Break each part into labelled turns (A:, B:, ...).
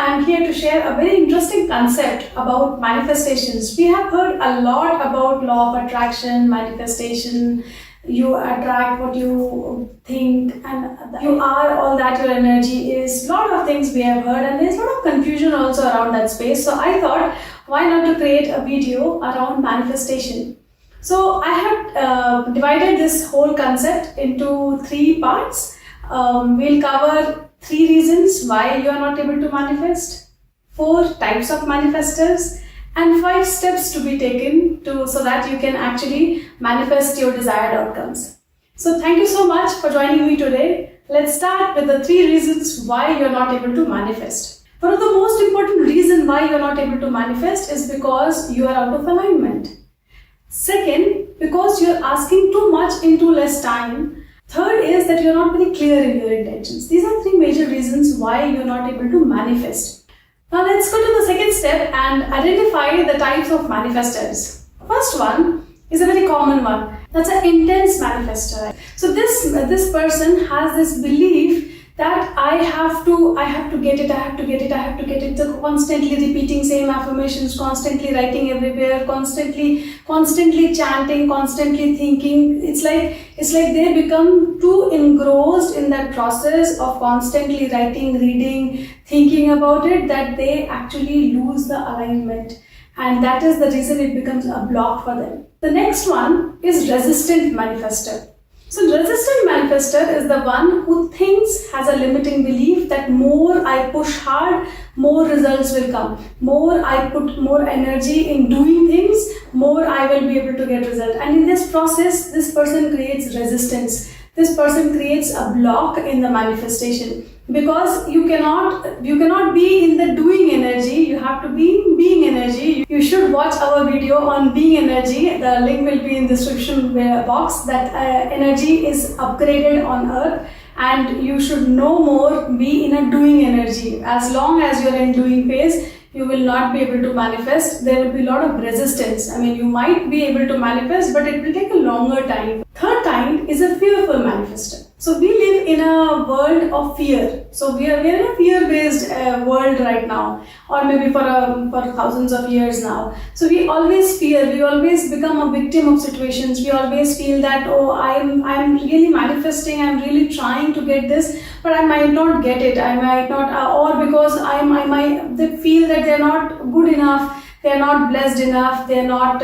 A: I'm here to share a very interesting concept about manifestations. We have heard a lot about law of attraction, manifestation. You attract what you think, and you are all that your energy is. A lot of things we have heard, and there's a lot of confusion also around that space. So I thought, why not to create a video around manifestation? So I have divided this whole concept into 3 parts. We'll cover 3 reasons why you are not able to manifest, 4 types of manifestors, and 5 steps to be taken so that you can actually manifest your desired outcomes. So thank you so much for joining me today. Let's start with the 3 reasons why you're not able to manifest. One of the most important reasons why you're not able to manifest is because you are out of alignment. Second, because you're asking too much in too less time. Third is that you're not very clear in your intentions. These are 3 major reasons why you're not able to manifest. Now let's go to the second step and identify the types of manifestors. First one is a very common one. That's an intense manifestor. So this person has this belief that I have to get it. They're constantly repeating same affirmations, constantly writing everywhere, constantly chanting, constantly thinking. It's like they become too engrossed in that process of constantly writing, reading, thinking about it, that they actually lose the alignment. And that is the reason it becomes a block for them. The next one is resistant manifestor. So resistant manifestor is the one who has a limiting belief that more I push hard, more results will come. More I put more energy in doing things, more I will be able to get result. And in this process, this person creates resistance. This person creates a block in the manifestation, because you cannot be in the doing energy. You have to be in being energy. You should watch our video on being energy. The link will be in the description box. That energy is upgraded on earth, and you should no more be in a doing energy. As long as you're in doing phase, you will not be able to manifest. There will be a lot of resistance. I mean, you might be able to manifest, but it will take a longer time. Third kind is a fearful manifestor. So we live in a world of fear. So we are in a fear-based world right now, or maybe for thousands of years now. So we always fear. We always become a victim of situations. We always feel that, oh, I'm really manifesting. I'm really trying to get this, but I might not get it. I might not, or because they feel that they're not good enough. They're not blessed enough. They're not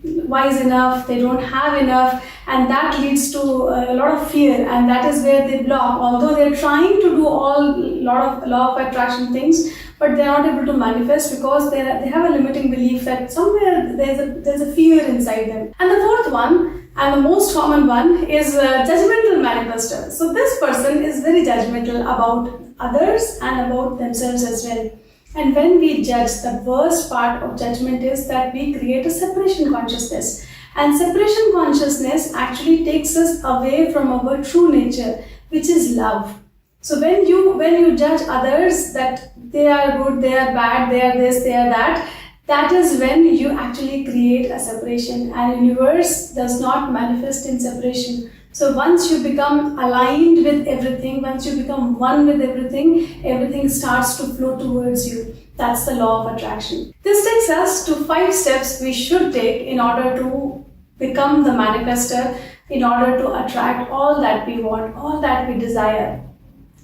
A: wise enough. They don't have enough. And that leads to a lot of fear, and that is where they block. Although they're trying to do lot of law of attraction things, but they're not able to manifest because they have a limiting belief that somewhere there's a fear inside them. And the fourth one, and the most common one, is judgmental manifestor. So this person is very judgmental about others and about themselves as well. And when we judge, the worst part of judgment is that we create a separation consciousness. And separation consciousness actually takes us away from our true nature, which is love. So when you judge others that they are good, they are bad, they are this, they are that, that is when you actually create a separation. And universe does not manifest in separation. So once you become aligned with everything, once you become one with everything, everything starts to flow towards you. That's the law of attraction. This takes us to 5 steps we should take in order to become the manifestor, in order to attract all that we want, all that we desire.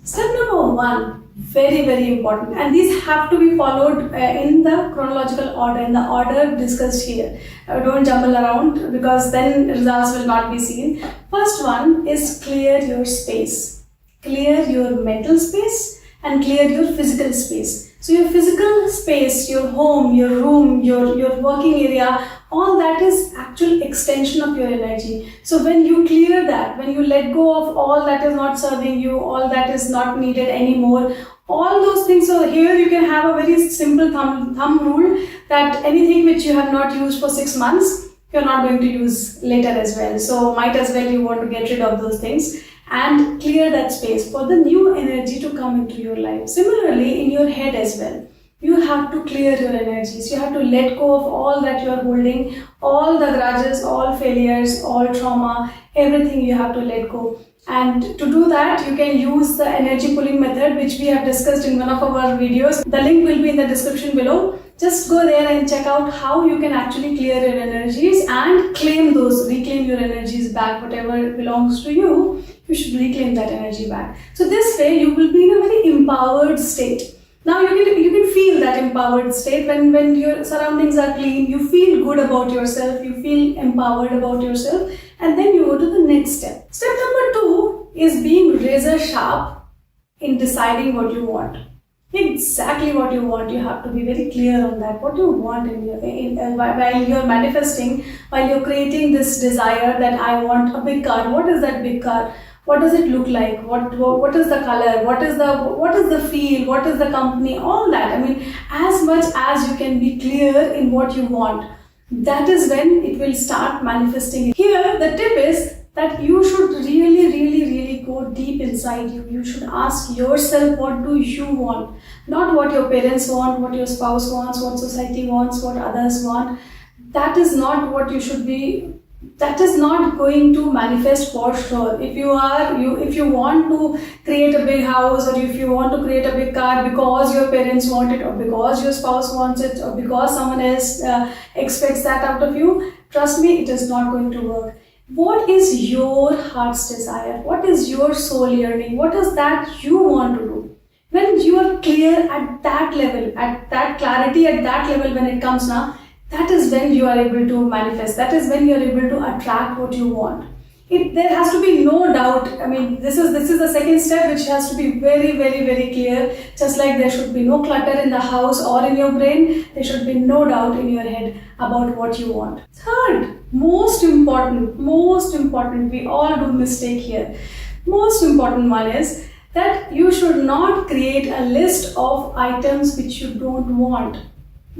A: Step number 1, very, very important. And these have to be followed in the chronological order, in the order discussed here. Don't jumble around, because then results will not be seen. First one is clear your space. Clear your mental space and clear your physical space. So your physical space, your home, your room, your working area, all that is actual extension of your energy. So when you clear that, when you let go of all that is not serving you, all that is not needed anymore, all those things. So here you can have a very simple thumb rule that anything which you have not used for 6 months, you're not going to use later as well. So might as well you want to get rid of those things and clear that space for the new energy to come into your life. Similarly, in your head as well. You have to clear your energies. You have to let go of all that you are holding, all the grudges, all failures, all trauma, everything you have to let go. And to do that, you can use the energy pulling method, which we have discussed in one of our videos. The link will be in the description below. Just go there and check out how you can actually clear your energies and reclaim your energies back. Whatever belongs to you, you should reclaim that energy back. So this way you will be in a very empowered state. Now you can feel that empowered state when your surroundings are clean, you feel good about yourself, you feel empowered about yourself, and then you go to the next step. Step number 2 is being razor sharp in deciding what you want. Exactly what you want. You have to be very clear on that. What you want while you're manifesting, while you're creating this desire that I want a big car. What is that big car? What does it look like? What is the color? What is the feel? What is the company? All that. I mean, as much as you can be clear in what you want, that is when it will start manifesting. Here, the tip is that you should really go deep inside you. You should ask yourself, what do you want? Not what your parents want, what your spouse wants, what society wants, what others want. That is not what you should be. That is not going to manifest for sure. If you want to create a big house, or if you want to create a big car because your parents want it, or because your spouse wants it, or because someone else expects that out of you, trust me, it is not going to work. What is your heart's desire? What is your soul yearning? What is that you want to do? When you are clear at that level, at that clarity, at that level, when it comes now, that is when you are able to manifest. That is when you are able to attract what you want. There has to be no doubt. I mean, this is the second step, which has to be very clear. Just like there should be no clutter in the house or in your brain, there should be no doubt in your head about what you want. Third, most important, we all do mistake here. Most important one is that you should not create a list of items which you don't want.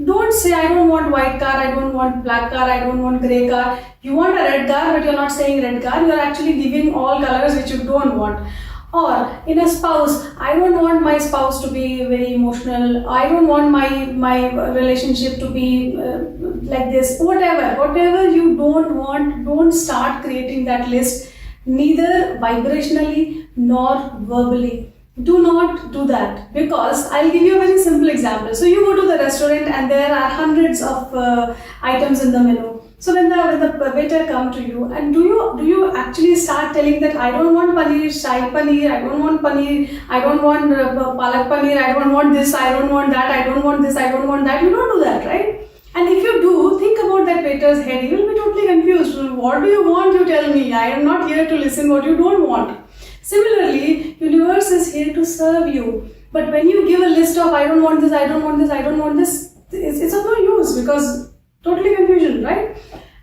A: Don't say, I don't want white car, I don't want black car, I don't want grey car. You want a red car, but you're not saying red car. You're actually giving all colors which you don't want. Or in a spouse, I don't want my spouse to be very emotional. I don't want my relationship to be like this. Whatever you don't want, don't start creating that list, neither vibrationally nor verbally. Do not do that, because I'll give you a very simple example. So you go to the restaurant and there are hundreds of items in the menu. So when the waiter come to you, and do you actually start telling that I don't want paneer, shahi paneer, I don't want paneer, I don't want palak paneer, I don't want this, I don't want that, I don't want this, I don't want that. You don't do that, right? And if you do, think about that waiter's head. He will be totally confused. What do you want? You tell me. I am not here to listen what you don't want. Similarly, universe is here to serve you. But when you give a list of I don't want this, I don't want this, I don't want this, it's of no use, because totally confusion, right?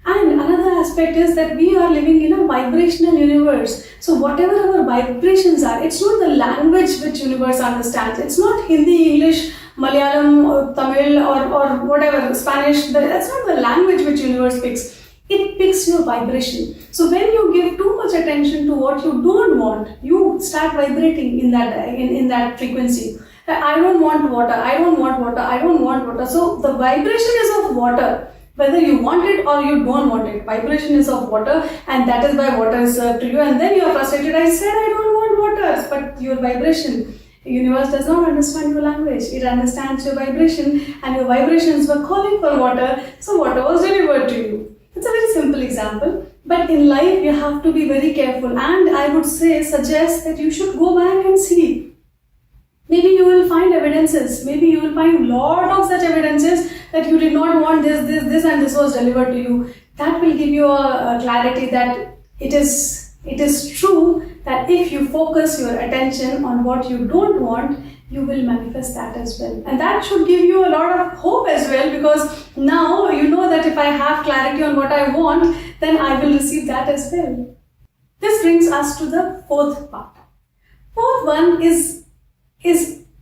A: And another aspect is that we are living in a vibrational universe. So whatever our vibrations are, it's not the language which universe understands. It's not Hindi, English, Malayalam, or Tamil, or whatever, Spanish. That's not the language which universe picks. It picks your vibration. So when you give too much attention to what you don't want, you start vibrating in that frequency. I don't want water, I don't want water, I don't want water. So the vibration is of water. Whether you want it or you don't want it, vibration is of water, and that is why water is served to you. And then you are frustrated. I said I don't want water, but your vibration. The universe does not understand your language. It understands your vibration, and your vibrations were calling for water, so water was delivered to you. It's a very simple example, but in life you have to be very careful, and I would suggest that you should go back and see. Maybe you will find evidences, maybe you will find a lot of such evidences that you did not want this and this was delivered to you. That will give you a clarity that it is true that if you focus your attention on what you don't want, you will manifest that as well. And that should give you a lot of hope as well, because now you know that if I have clarity on what I want, then I will receive that as well. This brings us to the fourth part. Fourth one is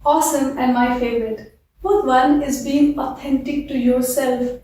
A: awesome and my favorite. Fourth one is being authentic to yourself.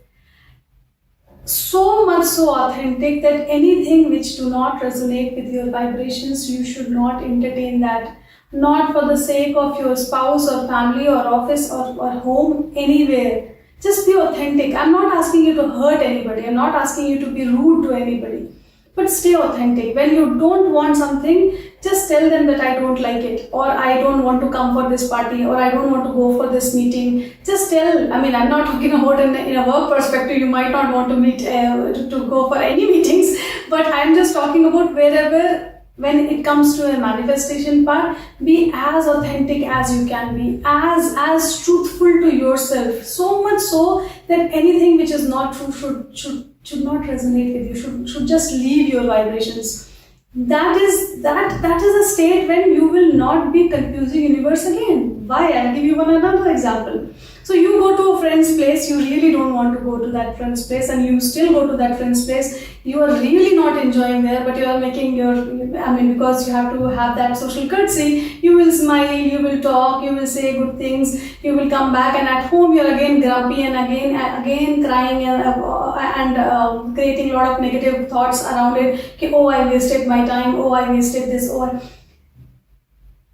A: So much so authentic that anything which do not resonate with your vibrations, you should not entertain that. Not for the sake of your spouse or family or office or home, anywhere. Just be authentic. I'm not asking you to hurt anybody. I'm not asking you to be rude to anybody. but stay authentic. When you don't want something, just tell them that I don't like it, or I don't want to come for this party, or I don't want to go for this meeting. Just tell. I mean, I'm not talking about in a work perspective. You might not want to meet to go for any meetings, but I'm just talking about wherever. When it comes to a manifestation part, be as authentic as you can be, as truthful to yourself. So much so that anything which is not true should not resonate with you. Should just leave your vibrations. That is a state when you will not be confusing universe again. Why? I'll give you another example. So you go to a friend's place, you really don't want to go to that friend's place, and you still go to that friend's place. You are really not enjoying there, but you are making because you have to have that social courtesy, you will smile, you will talk, you will say good things, you will come back, and at home you're again grumpy and again crying and creating a lot of negative thoughts around it. Okay, oh, I wasted my time, oh, I wasted this, or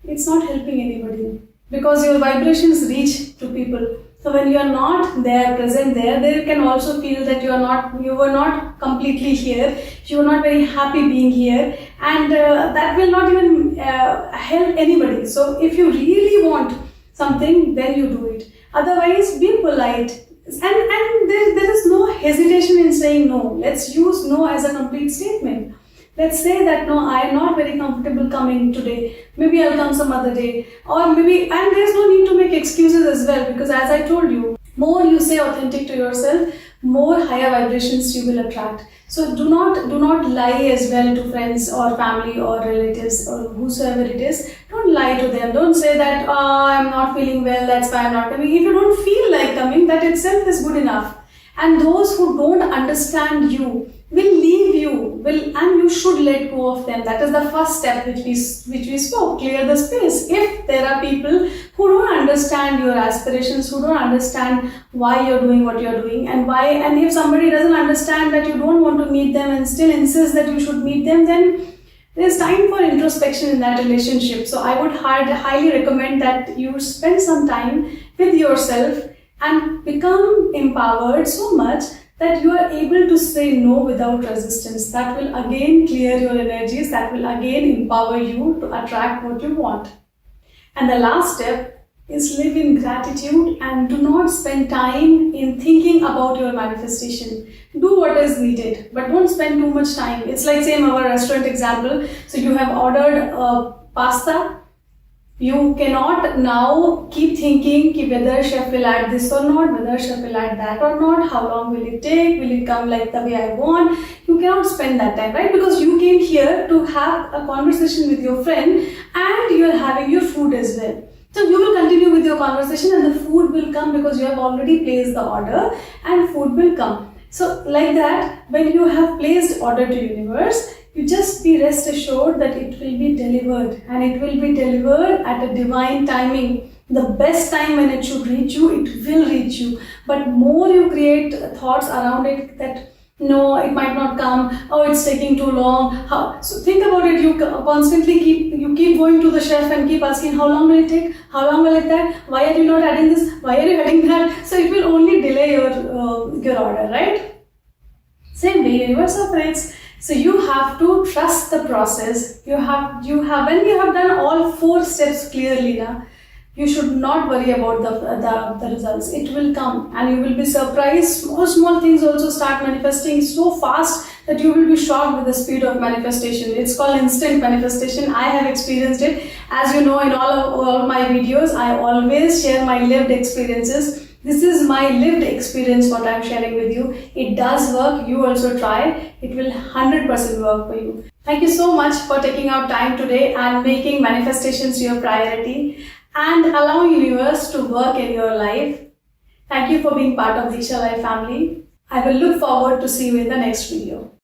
A: it's not helping anybody. Because your vibrations reach to people. So when you are not there, present there, they can also feel that you were not completely here, you are not very happy being here, and that will not even help anybody. So if you really want something, then you do it. Otherwise, be polite. And there is no hesitation in saying no. Let's use no as a complete statement. Let's say that no, I am not very comfortable coming today. Maybe I'll come some other day. And there's no need to make excuses as well, because as I told you, more you say authentic to yourself, more higher vibrations you will attract. So do not lie as well to friends or family or relatives or whosoever it is. Don't lie to them. Don't say that, I'm not feeling well, that's why I'm not coming. If you don't feel like coming, that itself is good enough. And those who don't understand you will leave you, and you should let go of them. That is the first step which we spoke. Clear the space. If there are people who don't understand your aspirations, who don't understand why you're doing what you're doing, and if somebody doesn't understand that you don't want to meet them and still insists that you should meet them, then there's time for introspection in that relationship. So I would highly recommend that you spend some time with yourself and become empowered so much that you are able to say no without resistance. That will again clear your energies, that will again empower you to attract what you want. And the last step is live in gratitude and do not spend time in thinking about your manifestation. Do what is needed, but don't spend too much time. It's like same our restaurant example. So you have ordered pasta. You cannot now keep thinking whether chef will add this or not, whether chef will add that or not, how long will it take, will it come like the way I want. You cannot spend that time, right? Because you came here to have a conversation with your friend and you are having your food as well. So you will continue with your conversation and the food will come because you have already placed the order and food will come. So like that, when you have placed order to universe, you just be rest assured that it will be delivered, and it will be delivered at a divine timing. The best time when it should reach you, it will reach you. But more you create thoughts around it that no, it might not come, oh, it's taking too long. So think about it, you constantly keep going to the chef and keep asking how long will it take, how long will it take, why are you not adding this, why are you adding that? So it will only delay your order, right? Same way, universe operates. So you have to trust the process. When you have done all 4 steps clearly, you should not worry about the results. It will come and you will be surprised. Small things also start manifesting so fast that you will be shocked with the speed of manifestation. It's called instant manifestation. I have experienced it. As you know, in all my videos, I always share my lived experiences. This is my lived experience, what I'm sharing with you. It does work. You also try. It will 100% work for you. Thank you so much for taking out time today and making manifestations your priority and allowing universe to work in your life. Thank you for being part of DeekshaLife family. I will look forward to see you in the next video.